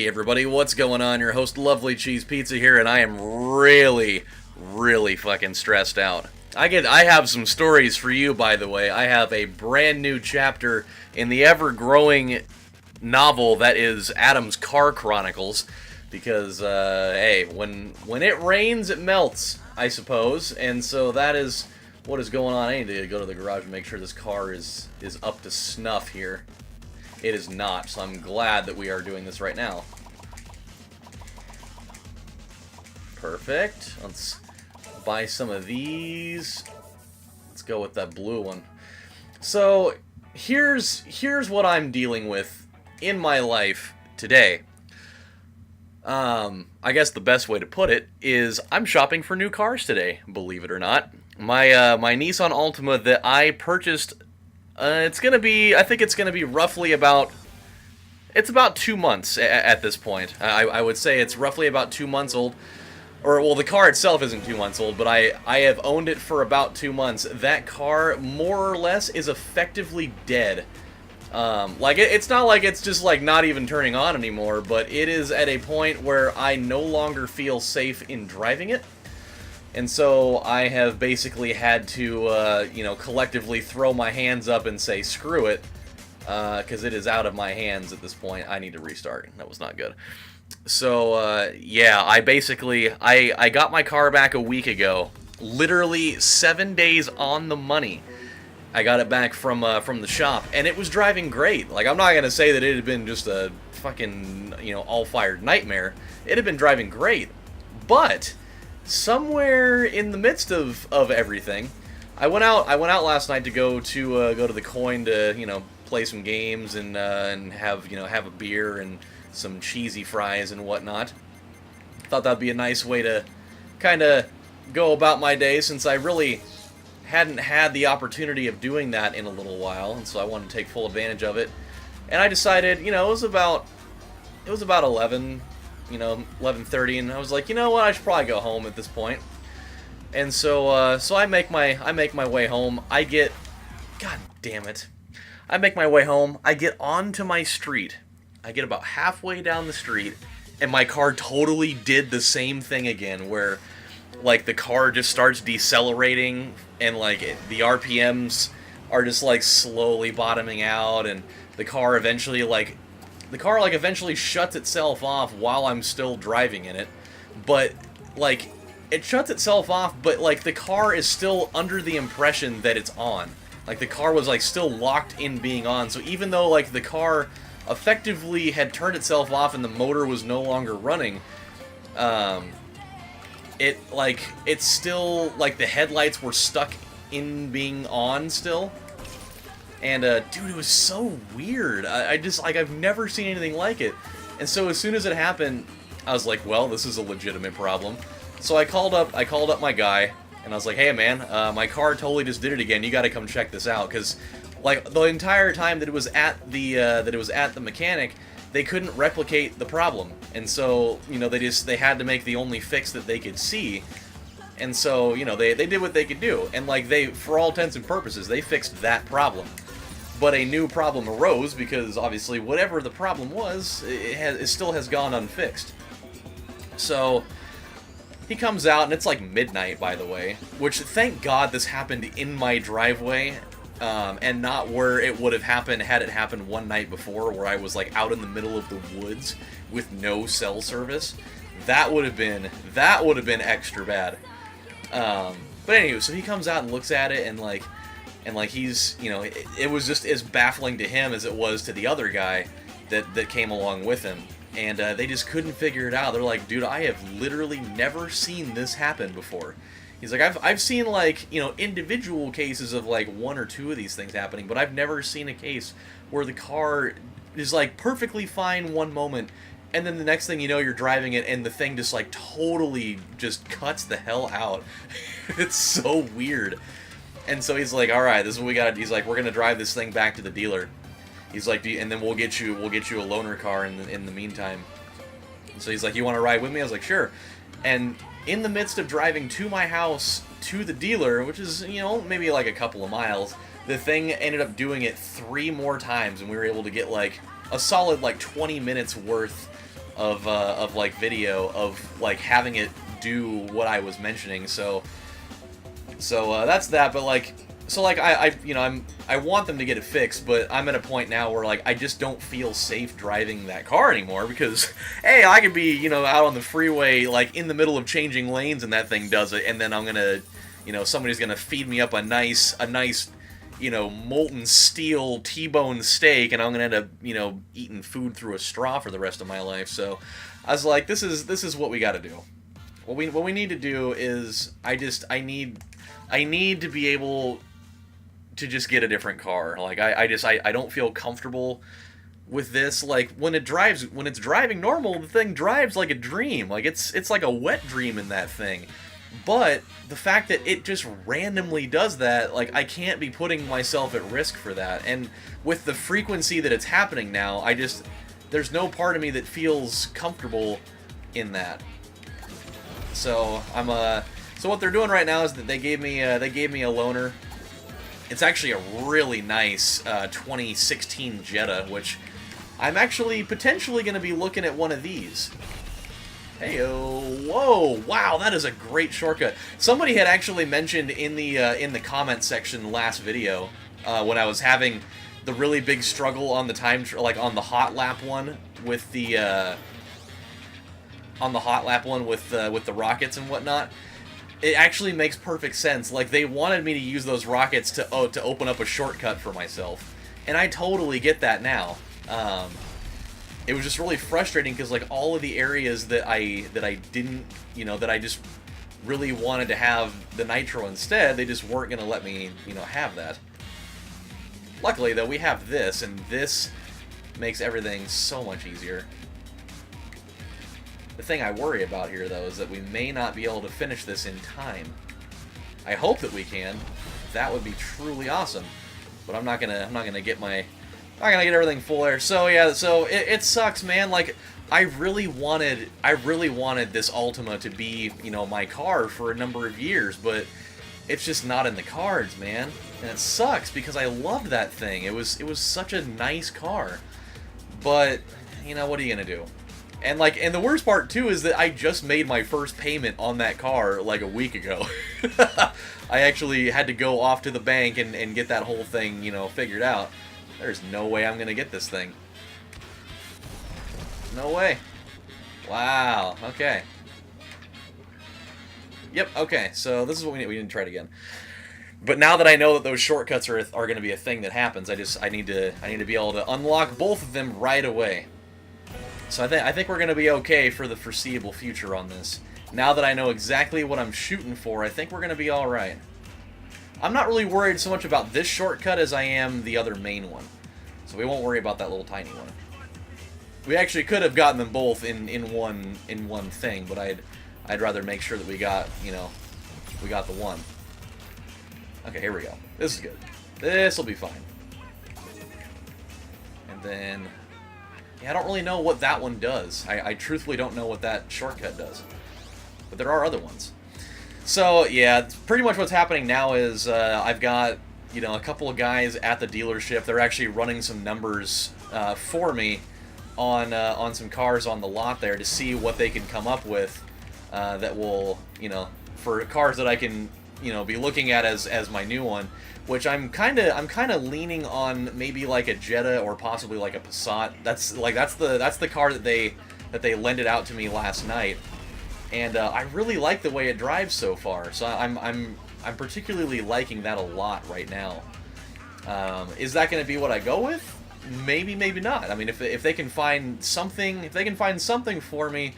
Hey everybody, what's going on? Your host LovelyCheesePizza here, and I am really fucking stressed out. I have some stories for you, by the way. I have a brand new chapter in the ever-growing novel that is Adam's Car Chronicles, because hey, when it rains, it melts, I suppose, and so that is what is going on. I need to go to the garage and make sure this car is up to snuff here. It is not, so I'm glad that we are doing this right now. Perfect. Let's buy some of these. Let's go with that blue one. So, here's what I'm dealing with in my life today. I guess the best way to put it is I'm shopping for new cars today, believe it or not. My Nissan Altima that I purchased, I think it's gonna be roughly about 2 months at this point. I would say it's roughly about 2 months old. Or, well, the car itself isn't 2 months old, but I have owned it for about 2 months. That car, more or less, is effectively dead. It's not like it's just, like, not even turning on anymore, but it is at a point where I no longer feel safe in driving it. And so I have basically had to, collectively throw my hands up and say, screw it, because it is out of my hands at this point. I need to restart. That was not good. So, yeah, I got my car back a week ago. Literally 7 days on the money. I got it back from the shop, and it was driving great. Like, I'm not gonna say that it had been just a fucking, all-fired nightmare. It had been driving great. But somewhere in the midst of everything, I went out last night to go to the Coin to, play some games and have a beer and some cheesy fries and whatnot. Thought that'd be a nice way to kind of go about my day, since I really hadn't had the opportunity of doing that in a little while, and so I wanted to take full advantage of it. And I decided, it was about 11, 11:30, and I was like, you know what, I should probably go home at this point. And so I make my way home. God damn it. I make my way home. I get onto my street. I get about halfway down the street, and my car totally did the same thing again, where, like, the car just starts decelerating, and, like, the RPMs are just, like, slowly bottoming out, and the car eventually shuts itself off while I'm still driving in it. But, like, it shuts itself off, but, like, the car is still under the impression that it's on. Like, the car was, like, still locked in being on, so even though, like, the car effectively had turned itself off and the motor was no longer running, it's still, like, the headlights were stuck in being on still. And, dude, it was so weird. I've never seen anything like it. And so as soon as it happened, I was like, well, this is a legitimate problem. So I called up my guy, and I was like, hey, man, my car totally just did it again. You gotta come check this out, because, like, the entire time that it was at the mechanic, they couldn't replicate the problem, and so, they had to make the only fix that they could see, and so, they did what they could do, and, like, for all intents and purposes, they fixed that problem. But a new problem arose, because, obviously, whatever the problem was, it still has gone unfixed. So he comes out, and it's like midnight, by the way, which, thank God this happened in my driveway, and not where it would have happened had it happened one night before, where I was, like, out in the middle of the woods with no cell service. That would have been extra bad. But anyway, so he comes out and looks at it, and he's, it was just as baffling to him as it was to the other guy that came along with him. And they just couldn't figure it out. They're like, dude, I have literally never seen this happen before. He's like, I've seen, like, individual cases of, like, 1 or 2 of these things happening, but I've never seen a case where the car is, like, perfectly fine one moment, and then the next thing you know, you're driving it, and the thing just, like, totally just cuts the hell out. It's so weird. And so he's like, all right, this is what we got. He's like, we're gonna drive this thing back to the dealer. He's like, and then we'll get you a loaner car in the meantime. And so he's like, you want to ride with me? I was like, sure. And in the midst of driving to my house to the dealer, which is, maybe like a couple of miles, the thing ended up doing it 3 more times, and we were able to get, like, a solid, like, 20 minutes worth of like video of like having it do what I was mentioning. So that's that. But like, so like I want them to get it fixed, but I'm at a point now where like I just don't feel safe driving that car anymore because hey, I could be out on the freeway like in the middle of changing lanes and that thing does it, and then I'm gonna somebody's gonna feed me up a nice molten steel T-bone steak, and I'm gonna end up eating food through a straw for the rest of my life. So I was like, this is what we got to do. What we need to do is I need to be able to just get a different car. Like I don't feel comfortable with this. Like when it's driving normal, the thing drives like a dream. Like it's like a wet dream in that thing. But the fact that it just randomly does that, like I can't be putting myself at risk for that. And with the frequency that it's happening now, there's no part of me that feels comfortable in that. So so what they're doing right now is that they gave me a loaner. It's actually a really nice 2016 Jetta, which I'm actually potentially going to be looking at one of these. Heyo, whoa, wow, that is a great shortcut. Somebody had actually mentioned in the comment section last video when I was having the really big struggle on the on the hot lap one with the with the rockets and whatnot. It actually makes perfect sense. Like they wanted me to use those rockets to open up a shortcut for myself, and I totally get that now. It was just really frustrating because like all of the areas that I didn't that I just really wanted to have the nitro instead, they just weren't gonna let me have that. Luckily though, we have this, and this makes everything so much easier. The thing I worry about here though is that we may not be able to finish this in time. I hope that we can. That would be truly awesome. But I'm not gonna get everything full there. So yeah, so it sucks, man. Like I really wanted this Altima to be, my car for a number of years, but it's just not in the cards, man. And it sucks because I loved that thing. It was such a nice car. But, what are you gonna do? And the worst part too is that I just made my first payment on that car like a week ago. I actually had to go off to the bank and get that whole thing, figured out. There's no way I'm gonna get this thing. No way. Wow, okay. Yep, okay, so this is what we need. We didn't try it again. But now that I know that those shortcuts are going to be a thing that happens, I need to be able to unlock both of them right away. So I think we're going to be okay for the foreseeable future on this. Now that I know exactly what I'm shooting for, I think we're going to be alright. I'm not really worried so much about this shortcut as I am the other main one. So we won't worry about that little tiny one. We actually could have gotten them both in one thing, but I'd rather make sure that we got, we got the one. Okay, here we go. This is good. This will be fine. And then, yeah, I don't really know what that one does. I truthfully don't know what that shortcut does. But there are other ones. So, yeah, pretty much what's happening now is I've got, a couple of guys at the dealership. They're actually running some numbers for me on some cars on the lot there to see what they can come up with that will, for cars that I can, be looking at as my new one, which I'm kind of leaning on maybe like a Jetta or possibly like a Passat. That's the car that they lended out to me last night, and I really like the way it drives so far. So I'm particularly liking that a lot right now. Is that going to be what I go with? Maybe, maybe not. I mean, if they can find something, for me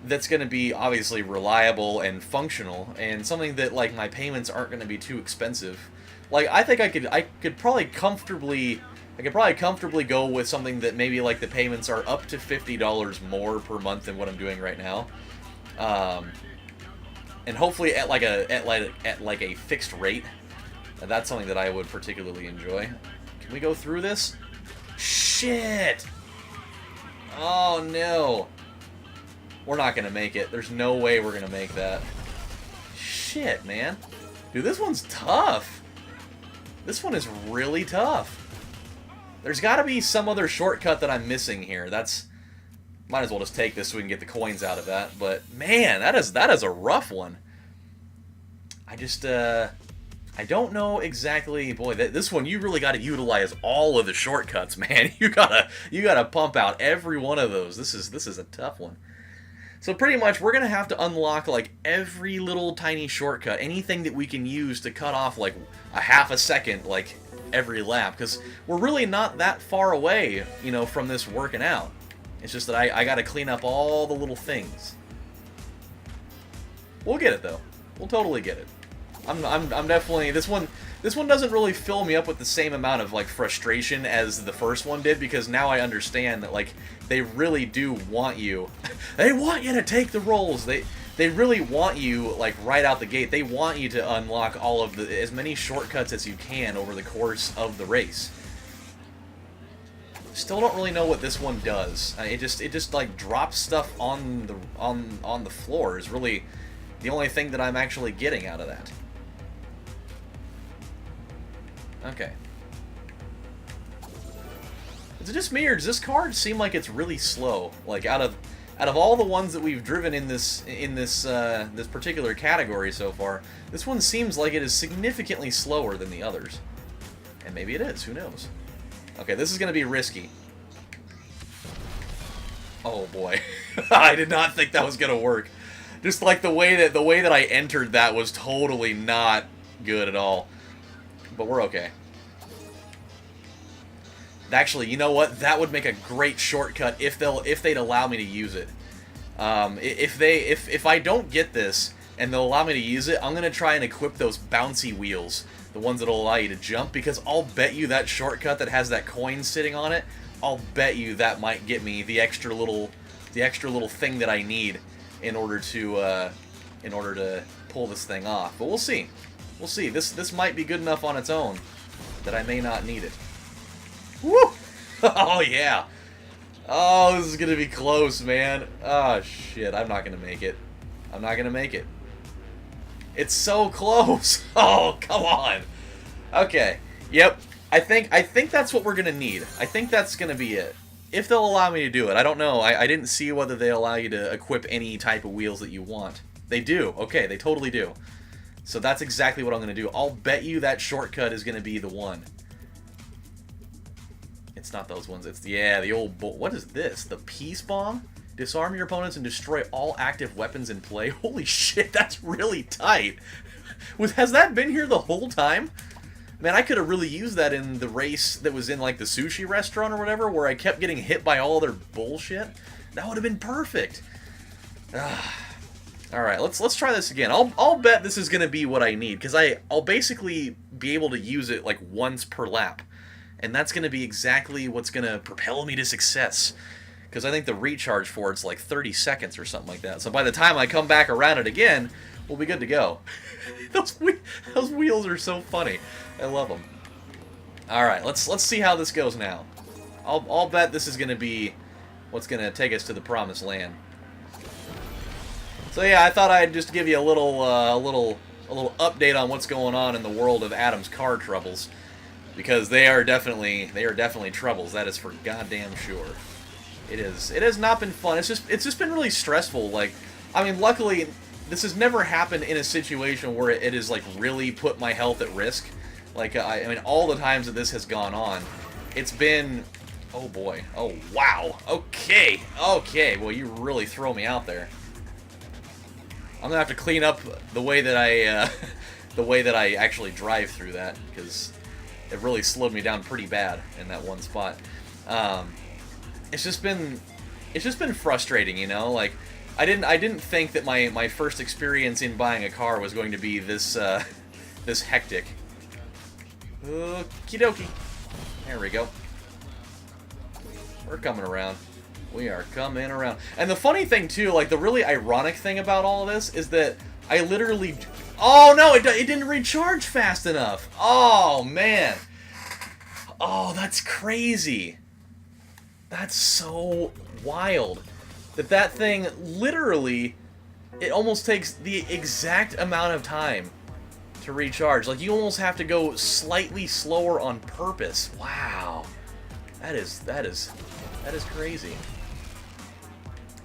that's going to be obviously reliable and functional, and something that like my payments aren't going to be too expensive. Like I think I could probably comfortably go with something that maybe like the payments are up to $50 more per month than what I'm doing right now, and hopefully at like a fixed rate. And that's something that I would particularly enjoy. Can we go through this? Shit! Oh no! We're not gonna make it. There's no way we're gonna make that. Shit, man. Dude, this one's tough. This one is really tough. There's gotta be some other shortcut that I'm missing here. That's Might as well just take this so we can get the coins out of that. But man, that is a rough one. I just I don't know exactly. Boy, this one you really got to utilize all of the shortcuts, man. You gotta pump out every one of those. This is a tough one. So pretty much we're gonna have to unlock like every little tiny shortcut, anything that we can use to cut off like a half a second, like every lap, because we're really not that far away, you know, from this working out. It's just that I got to clean up all the little things. We'll get it though. We'll totally get it. I'm definitely this one doesn't really fill me up with the same amount of like frustration as the first one did, because now I understand that like they really do want you they want you to take the rolls. They really want you like right out the gate. They want you to unlock all of as many shortcuts as you can over the course of the race. Still don't really know what this one does. It just like drops stuff on the floor is really the only thing that I'm actually getting out of that. Okay. Is it just me, or does this card seem like it's really slow? Like out of all the ones that we've driven in this particular category so far, this one seems like it is significantly slower than the others. And maybe it is. Who knows? Okay, this is going to be risky. Oh boy, I did not think that was going to work. Just like the way that I entered that was totally not good at all. But we're okay. Actually, you know what? That would make a great shortcut if they'd allow me to use it. If I don't get this and they'll allow me to use it, I'm gonna try and equip those bouncy wheels, the ones that'll allow you to jump, because I'll bet you that shortcut that has that coin sitting on it, I'll bet you that might get me the extra little thing that I need in order to pull this thing off. But we'll see. We'll see. This might be good enough on its own that I may not need it. Woo! Oh yeah. Oh, this is gonna be close, man. Oh shit, I'm not gonna make it. I'm not gonna make it. It's so close. Oh, come on. Okay. Yep. I think that's what we're gonna need. I think that's gonna be it. If they'll allow me to do it. I don't know. I didn't see whether they allow you to equip any type of wheels that you want. They do. Okay, they totally do. So that's exactly what I'm gonna do. I'll bet you that shortcut is gonna be the one. It's not those ones. It's the old what is this? The peace bomb? Disarm your opponents and destroy all active weapons in play. Holy shit, that's really tight. Has that been here the whole time? Man, I could have really used that in the race that was in like the sushi restaurant or whatever, where I kept getting hit by all their bullshit. That would have been perfect. All right, let's try this again. I'll bet this is gonna be what I need, because I'll basically be able to use it like once per lap. And that's going to be exactly what's going to propel me to success. Because I think the recharge for it's like 30 seconds or something like that. So by the time I come back around it again, we'll be good to go. Those wheels are so funny. I love them. Alright, let's see how this goes now. I'll bet this is going to be what's going to take us to the promised land. So yeah, I thought I'd just give you a little update on what's going on in the world of Adam's car troubles. Because they are definitely troubles. That is for goddamn sure. It has not been fun. It's just been really stressful. Like, I mean, luckily this has never happened in a situation where it has like really put my health at risk. Like, I mean, all the times that this has gone on, it's been, oh boy, oh wow, okay, well, you really throw me out there. I'm gonna have to clean up the way that I actually drive through that, because it really slowed me down pretty bad in that one spot. It's just been frustrating, you know. Like, I didn't think that my first experience in buying a car was going to be this this hectic. Okie dokie. There we go. We're coming around. We are coming around. And the funny thing too, like the really ironic thing about all of this is that I literally... Oh no, it didn't recharge fast enough. Oh man. Oh, that's crazy. That's so wild. That thing literally, it almost takes the exact amount of time to recharge. Like, you almost have to go slightly slower on purpose. Wow. That is crazy.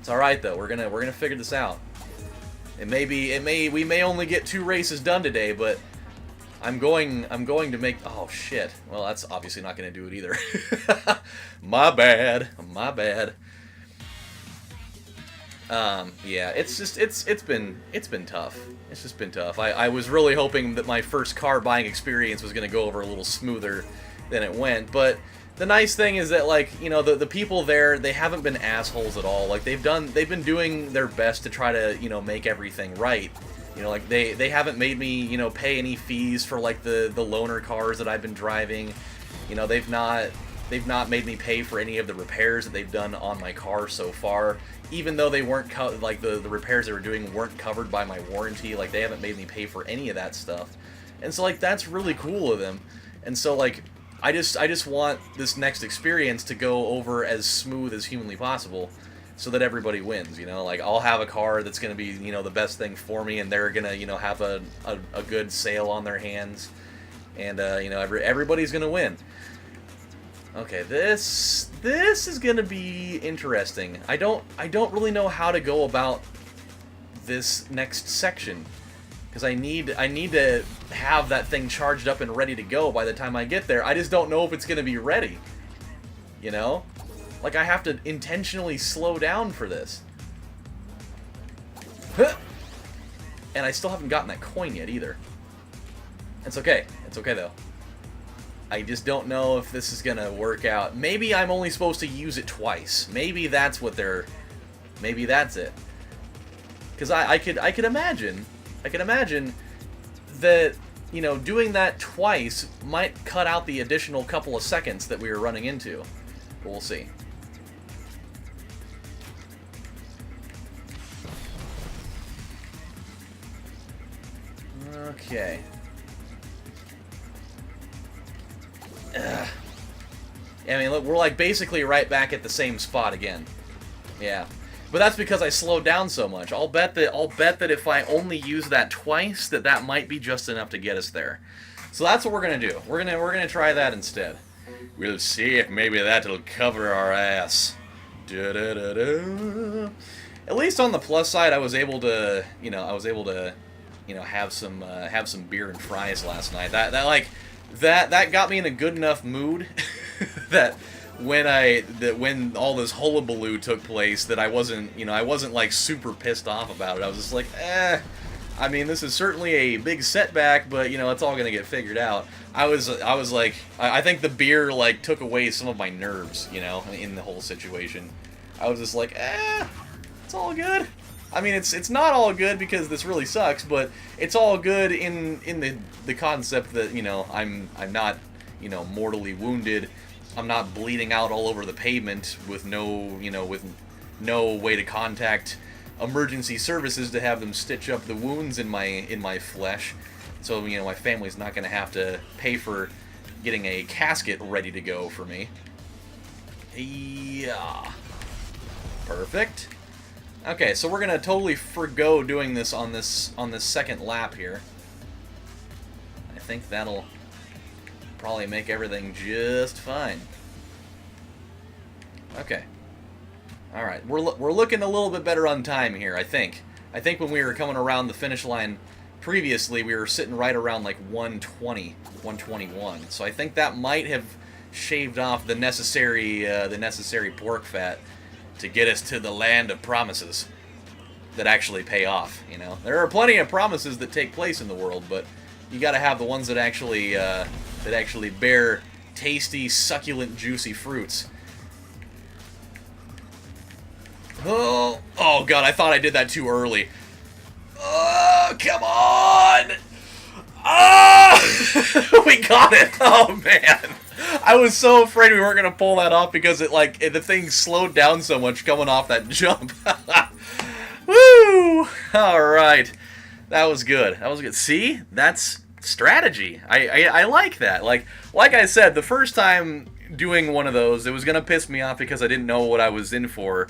It's all right though. We're gonna figure this out. We may only get 2 races done today, but I'm going to make. Oh shit. Well, that's obviously not gonna do it either. My bad. My bad. Yeah, it's been tough. It's just been tough. I was really hoping that my first car buying experience was gonna go over a little smoother than it went, but the nice thing is that, like, you know, the people there, they haven't been assholes at all. Like, they've been doing their best to try to, you know, make everything right. You know, like, they haven't made me, you know, pay any fees for, like, the loaner cars that I've been driving. You know, they've not made me pay for any of the repairs that they've done on my car so far, even though they weren't like the repairs they were doing weren't covered by my warranty. Like, they haven't made me pay for any of that stuff, and so, like, that's really cool of them. And so, like, I just want this next experience to go over as smooth as humanly possible, so that everybody wins. You know, like, I'll have a car that's gonna be, you know, the best thing for me, and they're gonna, you know, have a good sale on their hands, and you know, everybody's gonna win. Okay, this is gonna be interesting. I don't really know how to go about this next section, because I need to have that thing charged up and ready to go by the time I get there. I just don't know if it's gonna be ready. You know, like, I have to intentionally slow down for this. And I still haven't gotten that coin yet either. It's okay. It's okay though. I just don't know if this is gonna work out. Maybe I'm only supposed to use it twice. Maybe that's what they're... Maybe that's it. Because I could imagine that, you know, doing that twice might cut out the additional couple of seconds that we were running into. But we'll see. Okay. Ugh. I mean, look, we're like basically right back at the same spot again. Yeah, but that's because I slowed down so much. I'll bet that if I only use that twice, that might be just enough to get us there. So that's what we're gonna do. We're gonna try that instead. We'll see if maybe that'll cover our ass. Da -da -da -da. At least on the plus side, I was able to, you know, have some beer and fries last night. That got me in a good enough mood that when all this hullabaloo took place, that I wasn't like super pissed off about it. I was just like, I mean, this is certainly a big setback, but, you know, it's all gonna get figured out. I was like, I think the beer, like, took away some of my nerves, you know, in the whole situation. I was just like, it's all good. I mean, it's not all good because this really sucks, but it's all good in the concept that, you know, I'm not, you know, mortally wounded. I'm not bleeding out all over the pavement with no way to contact emergency services to have them stitch up the wounds in my flesh. So, you know, my family's not going to have to pay for getting a casket ready to go for me. Yeah. Perfect. Okay, so we're gonna totally forgo doing this on this second lap here. I think that'll probably make everything just fine. Okay. All right, we're looking a little bit better on time here, I think. I think when we were coming around the finish line previously, we were sitting right around like 120, 121. So I think that might have shaved off the necessary pork fat to get us to the land of promises that actually pay off. You know, there are plenty of promises that take place in the world, but you got to have the ones that actually bear tasty, succulent, juicy fruits. Oh God! I thought I did that too early. Oh, come on! Oh, we got it! Oh man! I was so afraid we weren't gonna pull that off because the thing slowed down so much coming off that jump. Woo! All right, that was good. That was good. See, that's strategy. I like that. Like I said, the first time doing one of those, it was gonna piss me off because I didn't know what I was in for,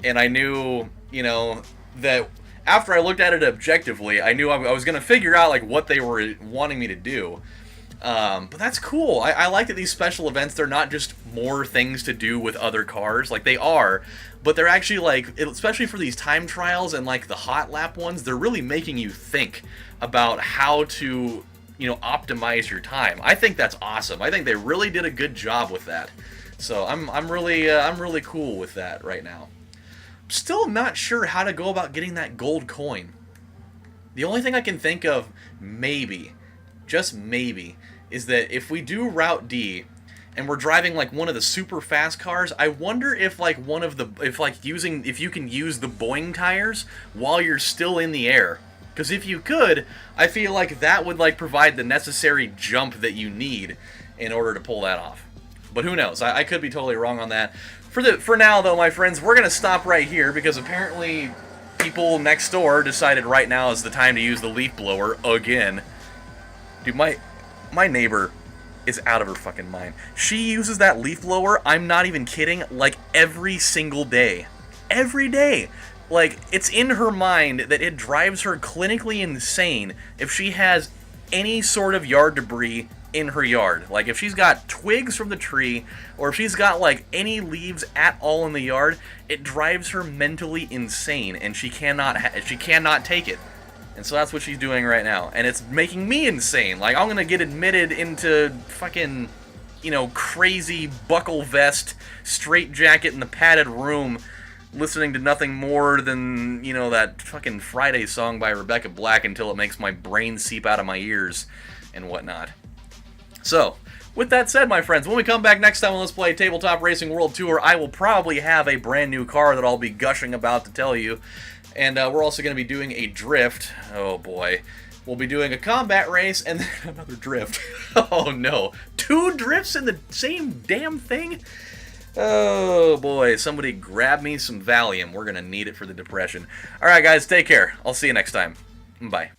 and I knew, you know, that after I looked at it objectively, I knew I was gonna figure out like what they were wanting me to do. But that's cool. I like that these special events, they're not just more things to do with other cars. Like, they are, but they're actually, like, especially for these time trials and, like, the hot lap ones, they're really making you think about how to, optimize your time. I think that's awesome. I think they really did a good job with that. So I'm really cool with that right now. Still not sure how to go about getting that gold coin. The only thing I can think of, maybe, just maybe, is that if we do Route D and we're driving like one of the super fast cars, I wonder if like if you can use the Boing tires while you're still in the air. Because if you could, I feel like that would like provide the necessary jump that you need in order to pull that off. But who knows? I could be totally wrong on that. For now, though, my friends, we're gonna stop right here because apparently people next door decided right now is the time to use the leaf blower again. Dude, my neighbor is out of her fucking mind. She uses that leaf blower, I'm not even kidding, like every single day. Every day. Like, it's in her mind that it drives her clinically insane if she has any sort of yard debris in her yard. Like, if she's got twigs from the tree, or if she's got, like, any leaves at all in the yard, it drives her mentally insane, and she cannot take it. And so that's what she's doing right now. And it's making me insane. Like, I'm gonna get admitted into fucking, crazy buckle vest, straight jacket in the padded room, listening to nothing more than, that fucking Friday song by Rebecca Black until it makes my brain seep out of my ears and whatnot. So, with that said, my friends, when we come back next time on Let's Play Tabletop Racing World Tour, I will probably have a brand new car that I'll be gushing about to tell you. And we're also going to be doing a drift. Oh boy. We'll be doing a combat race and then another drift. Oh no. 2 drifts in the same damn thing? Oh boy, somebody grab me some Valium. We're going to need it for the depression. Alright guys, take care. I'll see you next time. Bye.